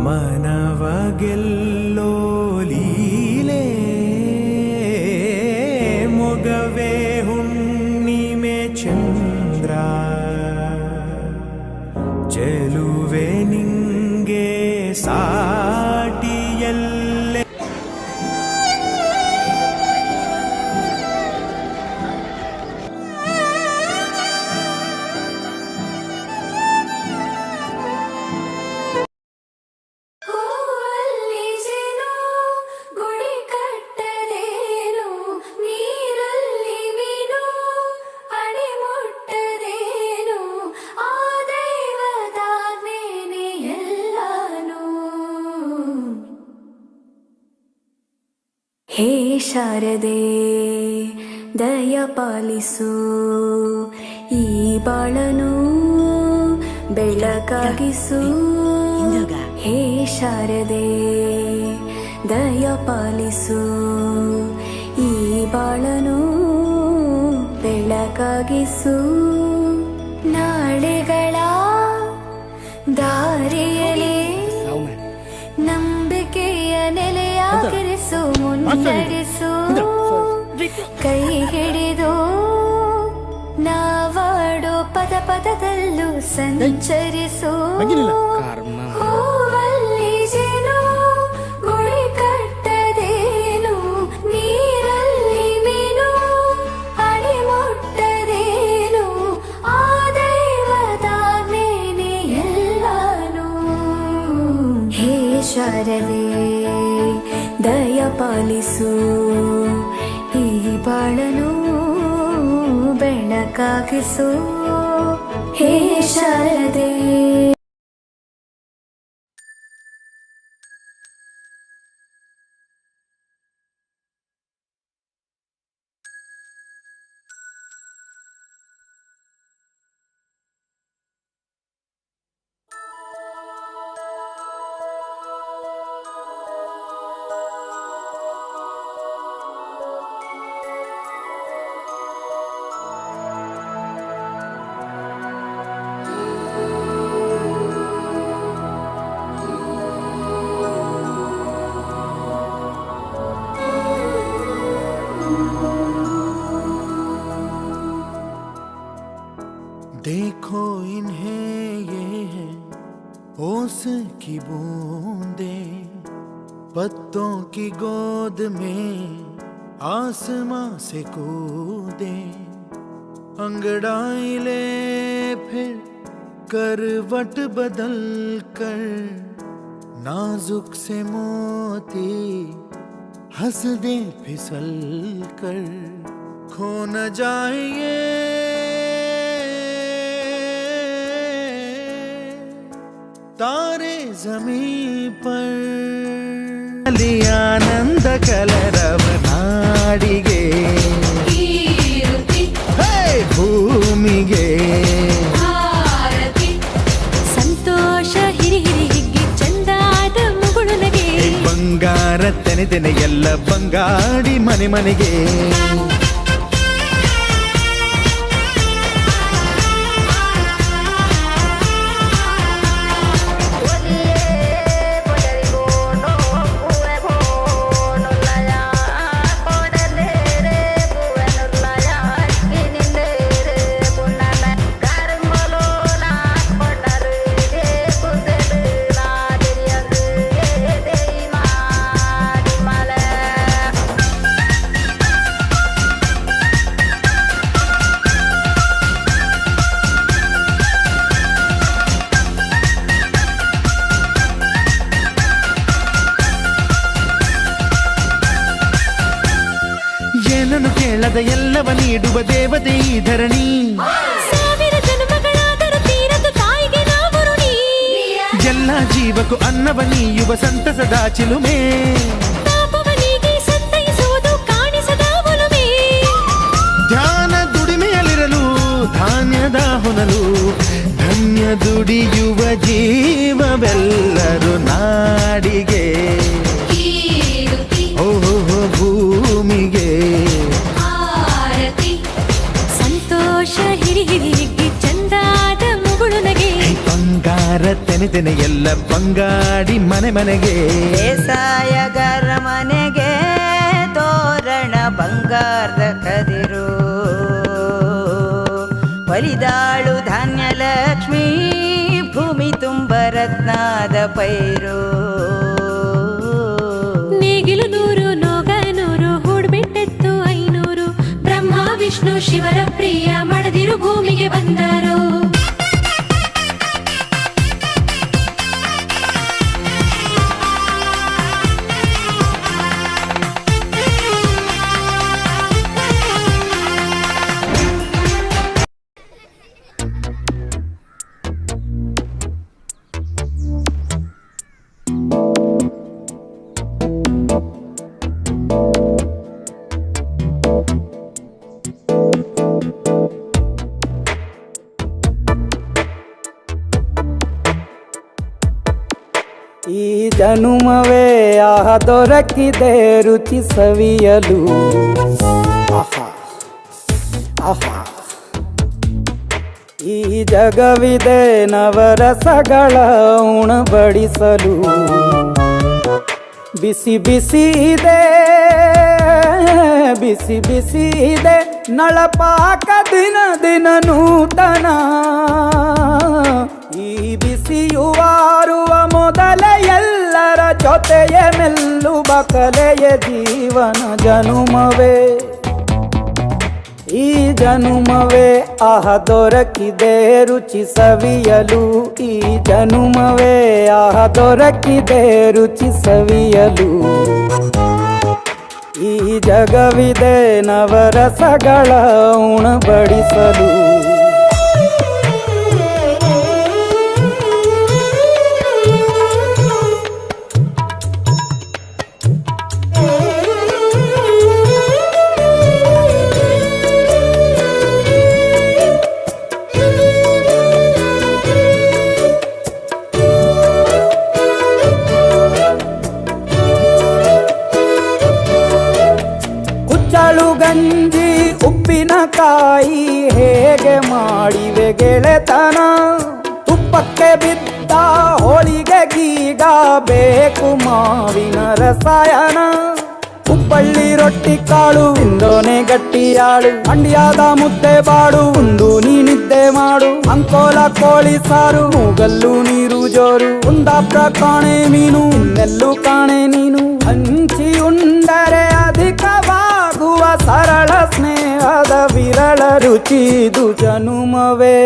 ಮನವ ಗೆಲ್ಲೋ ಲೀಲೆ ಮೊಗವೇ ಹುಣ್ಣಿಮೆ ಚಂದ್ರ ಚೆಲುವೆ ನಿಂಗೆ ಸಾಟಿಯಲ್ಲೇ ಹೇ ಶಾರದೆ ದಯ ಪಾಲಿಸು ಈ ಬಾಳನು ಬೆಳಕಾಗಿಸು. ಹೇ ಶಾರದೆ ದಯ ಪಾಲಿಸು ಈ ಬಾಳನು ಬೆಳಕಾಗಿಸು. ನಾಳೆಗಳ ದಾರಿಯಲ್ಲಿ ನಂಬಿಕೆಯ ನೆಲೆಯಾಗಿರಿಸು, ಮುನ್ನಡೆಸು ಕೈ ಹಿಡಿದು ನಾವಾಡೋ ಪದ ಪದದಲ್ಲೂ ಸಂಚರಿಸು. ಹೂವಲ್ಲಿ ಜೇನು ಗುಳಿ ಕಟ್ಟದೇನು, ನೀರಲ್ಲಿ ಮೀನು ಅಡಿ ಮುಟ್ಟದೇನು, ಆ ದೈವದ ಮೇನೆ ಎಲ್ಲಾನು. ಹೇ ಶಾರದೆ ದಯ ಪಾಲಿಸು ಈ ಬಾಳನು ಬೆಳಕಾಗಿಸು. ಹೇ ಶಾರದೆ देखो इन्हें ये है ओस की बूंदे, पत्तों की गोद में आसमां से कूदे. अंगड़ाई ले फिर करवट बदल कर, नाजुक से मोती हंस दे फिसल कर. खो न जाए तारे जमीन पर. ಆನಂದ ಕಲರವ ನಾಡಿಗೆ ಭೂಮಿಗೆ ಸಂತೋಷ ಹಿರಿ ಹಿರಿ ಹಿಗ್ಗಿ ಚಂದಾದ ಮುಗುಳುನಗೆ. ಬಂಗಾರ ತೆನೆ ತೆನೆ ಎಲ್ಲ ಬಂಗಾಡಿ ಮನೆ ಮನೆಗೆ. ಏನನ್ನು ಕೇಳದ ಎಲ್ಲವ ನೀಡುವ ದೇವತೆ ಈ ಧರಣಿ. ಸಾವಿರ ಜನ್ಮಗಳಾದರೂ ತೀರದು ತಾಯಿಗೆ ನಾವು ಋಣಿ. ಎಲ್ಲ ಜೀವಕ್ಕೂ ಅನ್ನವ ನೀಯುವ ಸಂತಸದ ಚಿಲುಮೆ. ಪಾಪವನಿಗೆ ಸಂತೈಸುವುದು ಕಾಣಿಸದ ಒಲುಮೆ. ಧ್ಯಾನ ದುಡಿಮೆಯಲ್ಲಿರಲು ಧಾನ್ಯದ ಹೊನಲು, ಧನ್ಯ ದುಡಿಯುವ ಜೀವವೆಲ್ಲರೂ ನಾಡಿಗೆ. ಓಹೋ ಭೂಮಿಗೆ ಸಂತೋಷ ಹಿರಿ ಹಿರಿ ಹಿಗ್ಗಿ ಚಂದಾದ ಮುಗುಳುನಗೆ. ಬಂಗಾರ ಬಂಗಾರ ತೆನೆ ತೆನೆ ಎಲ್ಲ ಬಂಗಾಡಿ ಮನೆ ಮನೆಗೆ ಬೇಸಾಯಗಾರ ಮನೆಗೆ ತೋರಣ ಬಂಗಾರದ ಕದಿರು ಒಲಿದಾಳು ಧಾನ್ಯ ಲಕ್ಷ್ಮೀ ಭೂಮಿ ತುಂಬ ರತ್ನಾದ ಪೈರು ನೇಗಿಲು 100 ನೋಗ 100 ಹೂಡ್ಬಿಟ್ಟೆತ್ತು 500 ಬ್ರಹ್ಮ ವಿಷ್ಣು ಶಿವರ ಪ್ರಿಯ ಮಡದಿರು ಭೂಮಿಗೆ ಬಂದರು ಈ ಜನುಮವೇ ಆಹ ದೊರಕಿದೆ ರುಚಿ ಸವಿಯಲು ಆಹಾ ಆಹಾ ಈ ಜಗವಿದೆ ನವರಸಗಳ ಉಣಬಡಿಸಲು ಬಿಸಿ ಬಿಸಿ ಇದೆ ಬಿಸಿ ಬಿಸಿ ಇದೆ ನಳಪಾಕ ದಿನ ದಿನ ನೂತನ ಈ ಬಿಸಿಯುವಾರುವ ಮೊದಲ ಎಲ್ಲರ ಜೊತೆಯ ಮೆಲ್ಲುವ ಕಲೆಯ ಜೀವನ ಜನುಮವೇ ಈ ಜನುಮವೇ ಆಹ ದೊರಕಿದೆ ರುಚಿ ಸವಿಯಲು ಈ ಜನುಮವೇ ಆಹ ದೊರಕಿದೆ ರುಚಿ ಸವಿಯಲು ಈ ಜಗವಿದೆ ನವರಸಗಳ ಉಣಬಡಿಸಲು ಗಂಜಿ ಉಪ್ಪಿನಕಾಯಿ ಹೇಗೆ ಮಾಡಿವೆ ಗೆಳೆತನ ತುಪ್ಪಕ್ಕೆ ಬಿದ್ದ ಹೋಳಿಗೆ ಗೀಗ ಬೇಕು ಮಾವಿನ ರಸಾಯನ ಹುಬ್ಬಳ್ಳಿ ರೊಟ್ಟಿ ಕಾಳು ಇಂದೋನೆ ಗಟ್ಟಿಯಾಳು ಮಂಡ್ಯದ ಮುದ್ದೆ ಬಾಡು ಉಂಡು ನೀನಿದ್ದೆ ಮಾಡು ಅಂಕೋಲ ಕೋಳಿ ಸಾರು ಮೂಗಲ್ಲು ನೀರು ಜೋರು ಕುಂದಾಪುರ ಕಾಣೆ ಮೀನು ಇನ್ನೆಲ್ಲೂ ಕಾಣೆ ನೀನು ಹಂಚಿ ಉಂಡರೆ ಅಧಿಕವಾಗುವ ಸರಳ ಸ್ನೇಹದ ವಿರಳ ರುಚಿದು ಜನುಮವೇ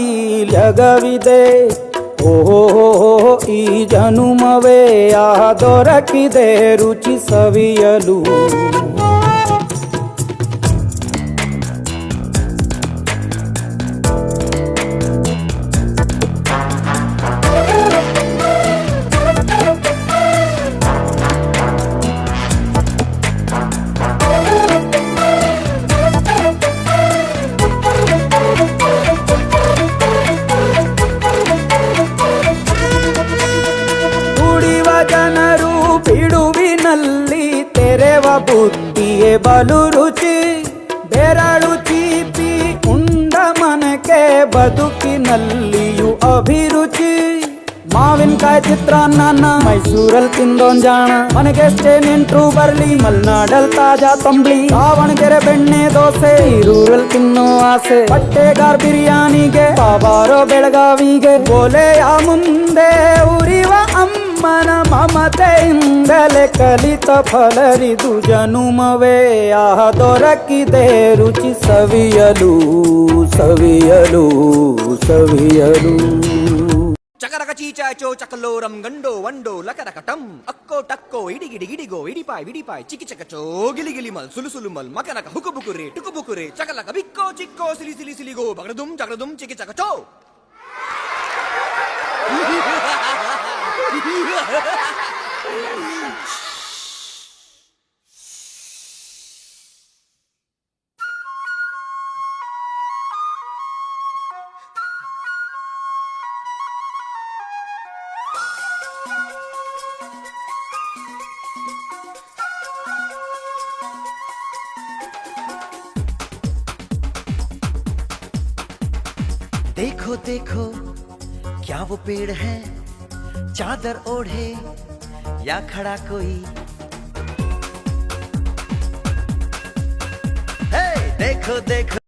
ಈ ಜಗವಿದೆ ಓಹೋ ಈ ಜನುಮವೇ ದೊರಕಿದೆ ರುಚಿ ಸವಿಯಲು ಜನರು ಬಿಡುವಿನಲ್ಲಿ ತೆರೆವ ಬುದ್ಧಿಯೇ ಬಲು ರುಚಿ ಬೆರಳು ಚೀಪಿ ಉಂಡ ಮನಕ್ಕೆ ಬದುಕಿನಲ್ಲಿಯೂ ಅಭಿರುಚಿ ಮಾವಿನಕಾಯಿ ಚಿತ್ರಾನ್ನ ಮೈಸೂರಲ್ಲಿ ತಿಂದೋನ್ ಜಾಣ ಮನೆಗೆಷ್ಟೇ ನೆಂಟ್ರು ಬರ್ಲಿ ಮಲ್ನಾಡಲ್ ತಾಜಾ ತಂಬ್ಳಿ ದಾವಣಗೆರೆ ಬೆಣ್ಣೆ ದೋಸೆ ಈರೂರಲ್ಲಿ ತಿನ್ನೋ ಆಸೆ ಬಟ್ಟೆಗಾರ್ ಬಿರಿಯಾನಿಗೆ ಬಾಬಾರೋ ಬೆಳಗಾವಿಗೆ ಗೋಲೆಯ ಮುಂದೆ ಉರಿವ ಅಮ್ಮನ ಮಮತೆಯಿಂದಲೇ ಕಲಿತ ಫಲರಿದು ಜನುಮವೇ ಆಹ ದೊರಕಿದೆ ರುಚಿ ಸವಿಯಲು ಸವಿಯಲು ಸವಿಯಲು ಚಕರಕ ಚೀಚಾಚೋ ಚಕಲೋರಂ ಗಂಡೋ ವಂಡೋ ಲಕರಕಟಂ ಅಕ್ಕೋ ಟಕ್ಕೋ ಇಡಿಗಿಡಿ ಗಿಡಿಗೋ ಇಡಿಪಾಯ್ ವಿಡಿಪಾಯ್ ಚಿಕಿ ಚಕಚೋ ಗಿಲಿಗಿಲಿ ಮಲ್ ಸುಲು ಸುಲು ಮಲ್ ಮಕನಕ ಹುಕುಬುಕುರೆ ಟುಕುಬುಕುರೆ ಚಕಲಕ ಬಿಕ್ಕೋ ಚಿಕ್ಕೋ ಸಿಲಿ ಸಿಲಿ ಸಿಲಿಗೋ ಬಗಡದುಂ ಜಗಡದುಂ ಚಿಕಿ ಚಕಚೋ देखो देखो क्या वो पेड़ है, चादर ओढ़े या खड़ा कोई। हे देखो देखो